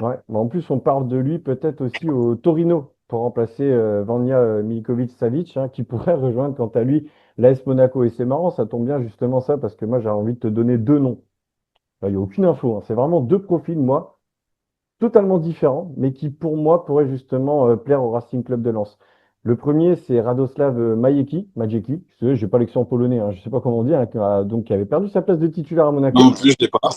Ouais. Mais en plus, on parle de lui peut-être aussi au Torino pour remplacer Vanja Milinkovic-Savic, hein, qui pourrait rejoindre quant à lui l'AS Monaco. Et c'est marrant, ça tombe bien justement ça, parce que moi j'ai envie de te donner deux noms. Il n'y a aucune info, hein. C'est vraiment deux profils, moi, totalement différents, mais qui pour moi pourraient justement plaire au Racing Club de Lens. Le premier, c'est Radoslav Majecki, je n'ai pas l'accent polonais, hein, je ne sais pas comment dire, hein, donc qui avait perdu sa place de titulaire à Non Monaco. plus, je l'ai pas.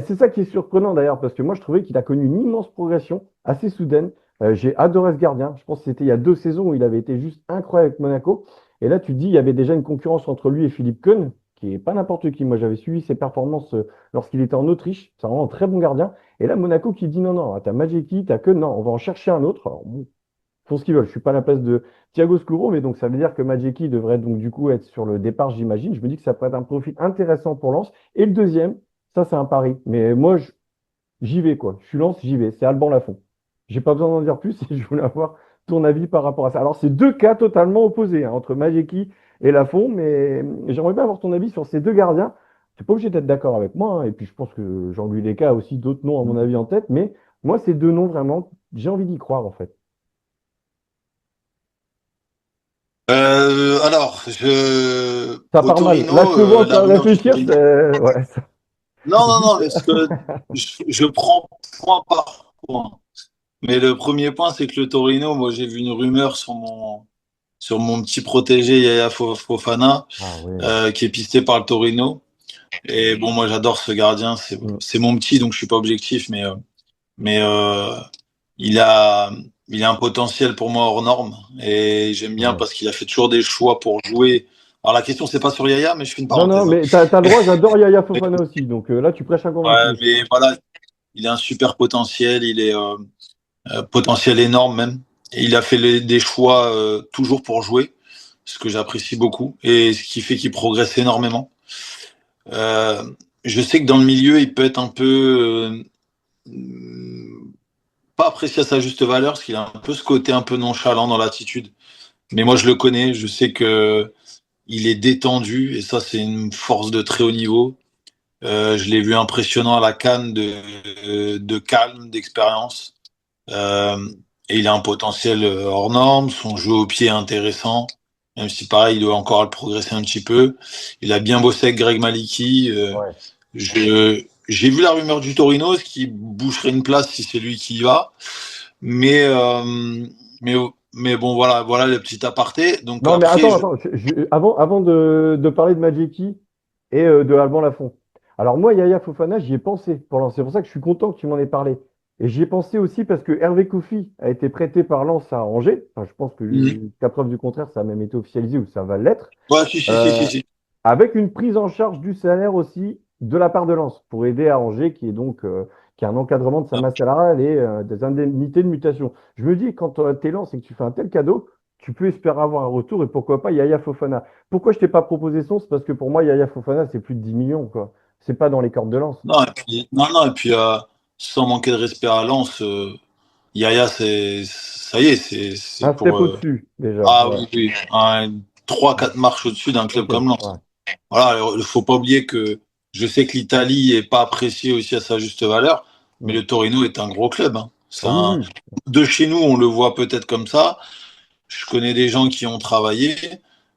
C'est ça qui est surprenant d'ailleurs, parce que moi je trouvais qu'il a connu une immense progression, assez soudaine. J'ai adoré ce gardien. Je pense que c'était il y a 2 saisons où il avait été juste incroyable avec Monaco. Et là, tu te dis, il y avait déjà une concurrence entre lui et Philippe Keun, qui est pas n'importe qui. Moi, j'avais suivi ses performances lorsqu'il était en Autriche. C'est vraiment un très bon gardien. Et là, Monaco qui dit non, non, t'as Majeki, t'as Keun, non, on va en chercher un autre. Alors, bon, ils font ce qu'ils veulent. Je suis pas à la place de Thiago Scuro, mais donc ça veut dire que Majeki devrait donc du coup être sur le départ, j'imagine. Je me dis que ça pourrait être un profil intéressant pour Lens. Et le deuxième, ça, c'est un pari. Mais moi, j'y vais, quoi. Je suis Lens, j'y vais. C'est Alban Lafont. J'ai pas besoin d'en dire plus et je voulais avoir ton avis par rapport à ça. Alors, c'est deux cas totalement opposés, hein, entre Majeki et Lafont, mais j'aimerais bien avoir ton avis sur ces deux gardiens. Tu n'es pas obligé d'être d'accord avec moi, hein, et puis je pense que Jean-Louis Léca a aussi d'autres noms, à mon avis, en tête, mais moi, ces deux noms, vraiment, j'ai envie d'y croire, en fait. Alors, Ça au part mal. Là, je Torino, te vois en la train de rumeur du réfléchir. Torino. Ouais, Non, non, dis- non, parce que je prends point par point. Mais le premier point, c'est que le Torino, moi, j'ai vu une rumeur sur mon petit protégé Yaya Fofana, Ah ouais. qui est pisté par le Torino. Et bon, moi, j'adore ce gardien. Mm. C'est mon petit, donc je suis pas objectif, mais il a, il a un potentiel pour moi hors norme. Et j'aime bien Ouais. parce qu'il a fait toujours des choix pour jouer. Alors, la question, c'est pas sur Yaya, mais je fais une Non, non, parenthèse, hein. mais t'as le droit, j'adore Yaya Fofana aussi. Donc là, tu prêches un Ouais, convaincu. mais voilà, il a un super potentiel. Il est potentiel énorme même. Et il a fait des choix toujours pour jouer, ce que j'apprécie beaucoup et ce qui fait qu'il progresse énormément. Euh, je sais que dans le milieu, il peut être un peu pas apprécié à sa juste valeur, parce qu'il a un peu ce côté un peu nonchalant dans l'attitude. Mais moi, je le connais, je sais que il est détendu et ça, c'est une force de très haut niveau. Je l'ai vu impressionnant à la CAN de calme, d'expérience. Euh, et il a un potentiel hors norme, son jeu au pied est intéressant, même si pareil, il doit encore le progresser un petit peu. Il a bien bossé avec Greg Maliki. Ouais. J'ai vu la rumeur du Torino, ce qui boucherait une place si c'est lui qui y va. Mais, euh, mais bon, voilà, voilà le petit aparté. Donc Non, mais après, attends, attends. Avant de parler de Majeki et de Alban Lafont. Alors moi, Yaya Fofana, j'y ai pensé. C'est pour ça que je suis content que tu m'en aies parlé. Et j'y ai pensé aussi parce que Hervé Kofi a été prêté par Lens à Angers. Enfin, je pense que mhm. jusqu'à preuve du contraire, ça a même été officialisé ou ça va l'être. Ouais, si, si, si, si, Euh, si. Avec une prise en charge du salaire aussi de la part de Lens pour aider à Angers, qui est donc qui a un encadrement de sa masse salariale et des indemnités de mutation. Je me dis, quand tu es Lens et que tu fais un tel cadeau, tu peux espérer avoir un retour et pourquoi pas Yaya Fofana. Pourquoi je t'ai pas proposé son? C'est parce que pour moi, Yaya Fofana, c'est plus de 10 millions, quoi. C'est pas dans les cordes de Lens. Non, et puis, non, non, et puis sans manquer de respect à Lens, Yaya, ça y est, c'est Un step pour. au-dessus, déjà. Ah Ouais. oui, oui, 3-4 marches au-dessus d'un club Ok. comme Lens. Ouais. Voilà, il faut pas oublier que je sais que l'Italie est pas appréciée aussi à sa juste valeur, mais Mm. le Torino est un gros club, hein. Ah C'est oui, un... oui. De chez nous, on le voit peut-être comme ça. Je connais des gens qui ont travaillé.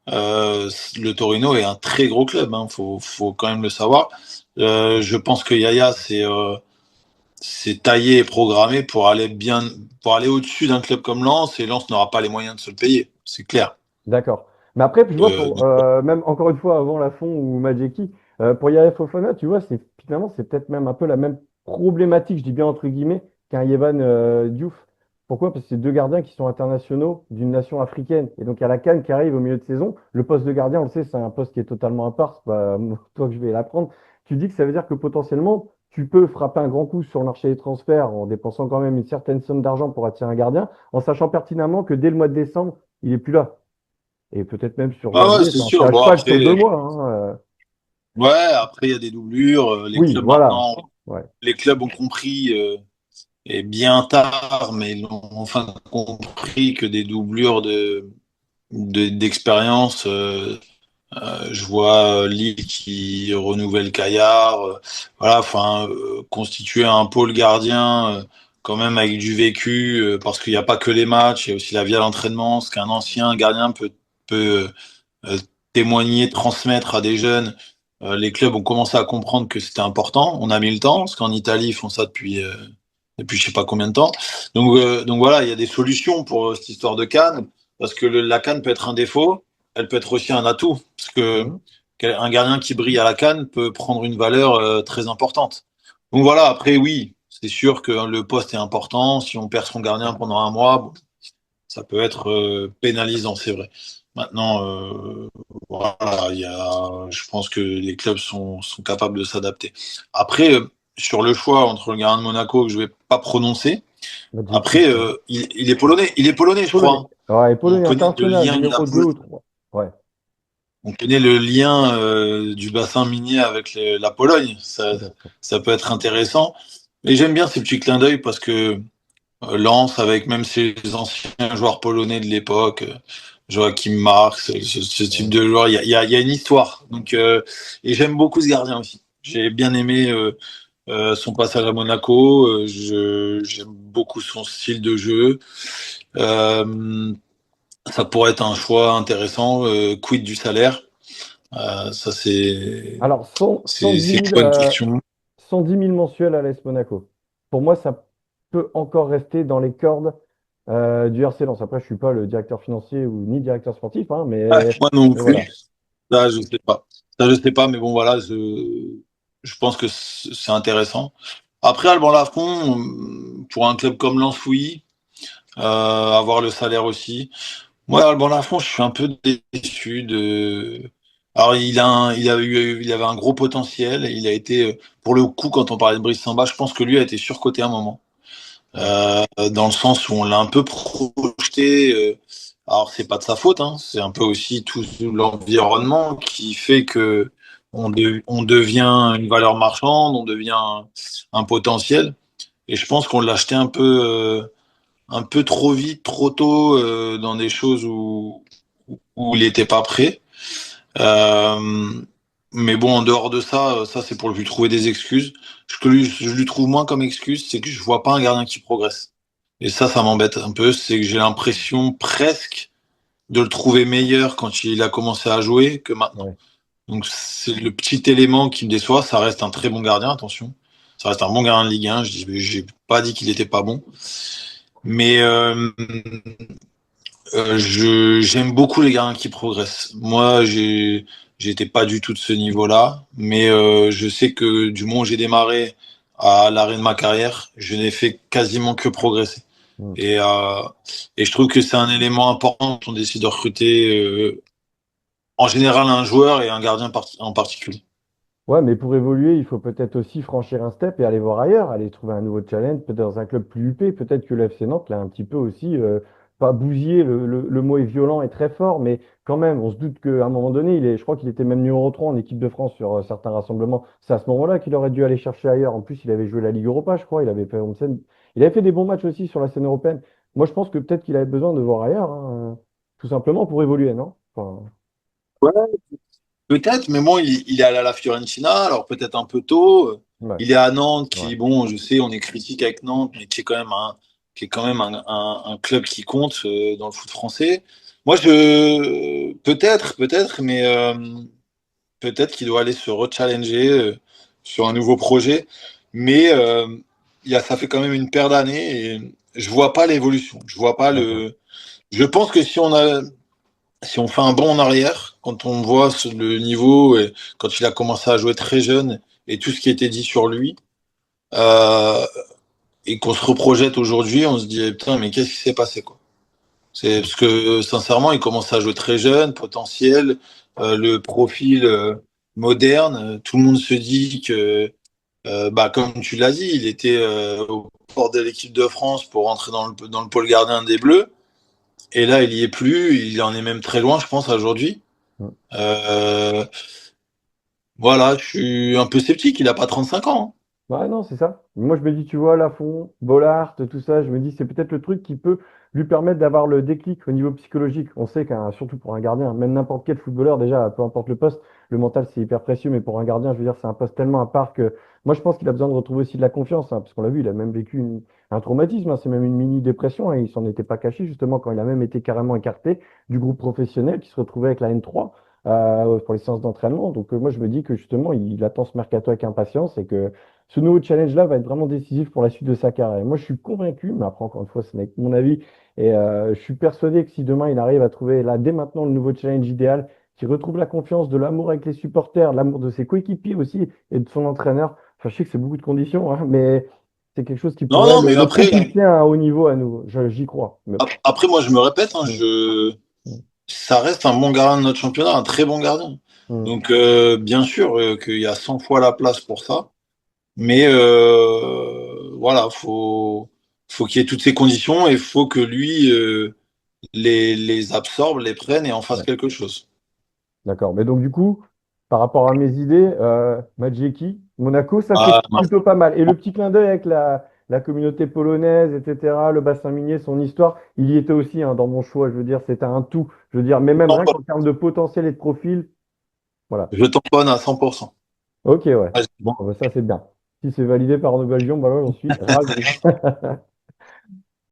Le Torino est un très gros club, hein. Faut quand même le savoir. Je pense que Yaya, c'est taillé et programmé pour aller bien, pour aller au-dessus d'un club comme Lens, et Lens n'aura pas les moyens de se le payer, c'est clair. D'accord. Mais après, je vois pour Donc, même encore une fois avant Lafont ou Majeki, pour Yaya Fofana, tu vois, c'est finalement c'est peut-être même un peu la même problématique, je dis bien entre guillemets, qu'un Yehvan Diouf. Pourquoi? Parce que c'est deux gardiens qui sont internationaux d'une nation africaine. Et donc il y a la CAN qui arrive au milieu de saison. Le poste de gardien, on le sait, c'est un poste qui est totalement à part. C'est pas toi que je vais l'apprendre. Tu dis que ça veut dire que potentiellement, tu peux frapper un grand coup sur le marché des transferts en dépensant quand même une certaine somme d'argent pour attirer un gardien, en sachant pertinemment que dès le mois de décembre, il est plus là. Et peut-être même sur ah ouais, janvier, c'est enfin, c'est sûr. à Bon, cheval sur deux après, mois, hein. ouais, après, il y a des doublures. Les Oui, clubs voilà. maintenant, Ouais. les clubs ont compris, et bien tard, mais ils ont enfin compris que des doublures d'expérience. Je vois Lille qui renouvelle Caillard. Voilà, enfin, constituer un pôle gardien quand même avec du vécu, parce qu'il n'y a pas que les matchs, il y a aussi la vie à l'entraînement, ce qu'un ancien gardien peut témoigner, transmettre à des jeunes. Les clubs ont commencé à comprendre que c'était important. On a mis le temps, parce qu'en Italie, ils font ça depuis je sais pas combien de temps. Donc voilà, il y a des solutions pour cette histoire de CAN, parce que la CAN peut être un défaut, elle peut être aussi un atout, parce que Mhm. un gardien qui brille à la CAN peut prendre une valeur très importante. Donc voilà, après oui, c'est sûr que le poste est important. Si on perd son gardien pendant un mois, bon, ça peut être pénalisant, c'est vrai. Maintenant, voilà, je pense que les clubs sont capables de s'adapter. Après, sur le choix entre le gardien de Monaco, que je vais pas prononcer, Majetic, après, ouais. il est polonais, je crois, Polonais. hein. Ouais, et On Polonais connaît le international, lien de numéro 2 ou 3. Ouais, on connaît le lien du bassin minier avec la Pologne. bien sûr. Ça peut être intéressant. Et j'aime bien ces petits clins d'œil parce que Lens, avec même ses anciens joueurs polonais de l'époque, Joachim Marx, ce type Ouais. de joueur, il y a une histoire. Et j'aime beaucoup ce gardien aussi. J'ai bien aimé son passage à Monaco. J'aime beaucoup son style de jeu. Euh, Ça pourrait être un choix intéressant. Quid du salaire? Ça, Alors, 110 c'est une 000, bonne question. 110 000 mensuels à l'AS Monaco. Pour moi, ça peut encore rester dans les cordes du RC Lens. Après, je suis pas le directeur financier ou ni directeur sportif, hein, Ah, moi non mais plus. voilà. Ça, je sais pas. Ça, je sais pas, mais bon, voilà, je pense que c'est intéressant. Après, Alban Lafont, pour un club comme Lens, oui, avoir le salaire aussi. Moi, Alban Lafont, je suis un peu déçu de. Alors, il avait un gros potentiel. Il a été, pour le coup, quand on parlait de Brice Samba, je pense que lui a été surcoté à un moment. Ouais, Dans le sens où on l'a un peu projeté. Alors c'est pas de sa faute, hein, c'est un peu aussi tout l'environnement qui fait que on devient une valeur marchande, on devient un potentiel. Et je pense qu'on l'a acheté un peu trop vite, trop tôt dans des choses où il n'était pas prêt. Euh, mais bon, en dehors de ça, ça c'est pour lui trouver des excuses. Je lui trouve moins comme excuse, c'est que je vois pas un gardien qui progresse. Et ça m'embête un peu. C'est que j'ai l'impression presque de le trouver meilleur quand il a commencé à jouer que maintenant. ouais. Donc c'est le petit élément qui me déçoit. Ça reste un très bon gardien, attention. Ça reste un bon gardien de Ligue 1. J'ai pas dit qu'il était pas bon. Mais j'aime beaucoup les gardiens qui progressent. Moi, j'étais pas du tout de ce niveau-là, mais je sais que du moment où j'ai démarré à l'arrêt de ma carrière, je n'ai fait quasiment que progresser. Mm. Et, euh, et je trouve que c'est un élément important quand on décide de recruter en général un joueur et un gardien en particulier. Ouais, mais pour évoluer, il faut peut-être aussi franchir un step et aller voir ailleurs, aller trouver un nouveau challenge, peut-être dans un club plus huppé. Peut-être que le FC Nantes l'a un petit peu aussi, pas bousillé, le mot est violent et très fort, mais quand même, on se doute qu'à un moment donné, je crois qu'il était même numéro 3 en équipe de France sur certains rassemblements. C'est à ce moment-là qu'il aurait dû aller chercher ailleurs. En plus, il avait joué la Ligue Europa, je crois, il avait fait des bons matchs aussi sur la scène européenne. Moi, je pense que peut-être qu'il avait besoin de voir ailleurs, hein, tout simplement pour évoluer, non? Enfin, Ouais, peut-être, mais bon, il est allé à la Fiorentina, alors peut-être un peu tôt. ouais, Il est à Nantes, ouais, qui, bon, je sais, on est critique avec Nantes, mais qui est quand même un club qui compte dans le foot français. Moi, peut-être, mais peut-être qu'il doit aller se rechallenger sur un nouveau projet. Mais ça fait quand même une paire d'années et je vois pas l'évolution. Je vois pas d'accord. le. Je pense que si on fait un bond en arrière, quand on voit le niveau, et quand il a commencé à jouer très jeune et tout ce qui était dit sur lui, euh, et qu'on se reprojette aujourd'hui, on se dit eh, putain, mais qu'est-ce qui s'est passé quoi? C'est parce que sincèrement, il commençait à jouer très jeune, potentiel, le profil moderne. Tout le monde se dit que, bah, comme tu l'as dit, il était au port de l'équipe de France pour rentrer dans le pôle gardien des Bleus. Et là, il y est plus. Il en est même très loin, je pense, aujourd'hui. Mm. Euh, voilà, je suis un peu sceptique. Il a pas 35 ans, hein. Ouais, non, c'est ça. Moi, je me dis, tu vois, Lafont, Bollaert, tout ça, je me dis, c'est peut-être le truc qui peut lui permettre d'avoir le déclic au niveau psychologique. On sait qu'un, surtout pour un gardien, même n'importe quel footballeur, déjà, peu importe le poste, le mental, c'est hyper précieux, mais pour un gardien, je veux dire, c'est un poste tellement à part que moi, je pense qu'il a besoin de retrouver aussi de la confiance, hein, parce qu'on l'a vu, il a même vécu un traumatisme, hein, c'est même une mini-dépression, hein, il s'en était pas caché, justement, quand il a même été carrément écarté du groupe professionnel qui se retrouvait avec la N3 pour les séances d'entraînement. Donc, moi, je me dis que justement, il attend ce mercato avec impatience et que ce nouveau challenge-là va être vraiment décisif pour la suite de sa carrière. Et moi, je suis convaincu, mais après, encore une fois, ce n'est que mon avis, et je suis persuadé que si demain il arrive à trouver là, dès maintenant, le nouveau challenge idéal, qui retrouve la confiance, de l'amour avec les supporters, l'amour de ses coéquipiers aussi et de son entraîneur, enfin, je sais que c'est beaucoup de conditions, hein, mais c'est quelque chose qui Non, pourrait non, mais le après, propulser à un haut niveau à nouveau. J'y crois. après, moi, je me répète, hein, Mm, mm, ça reste un bon gardien de notre championnat, un très bon gardien. mm. Donc, bien sûr qu'il y a 100 fois la place pour ça. Mais voilà, faut qu'il y ait toutes ces conditions et faut que lui les absorbe, les prenne et en fasse Ouais. quelque chose. D'accord. Mais donc, du coup, par rapport à mes idées, Majeki, Monaco, ça c'est Ah, plutôt pas mal. Et le petit clin d'œil avec la communauté polonaise, etc., le bassin minier, son histoire, il y était aussi hein, dans mon choix. Je veux dire, c'était un tout. Je veux dire, mais même rien qu'en termes de potentiel et de profil, voilà. je tamponne à 100%. Ok, ouais. Vas-y. Bon, bah, ça c'est bien. Si c'est validé par Nouvelle Vision, bah, là, j'en suis ravi.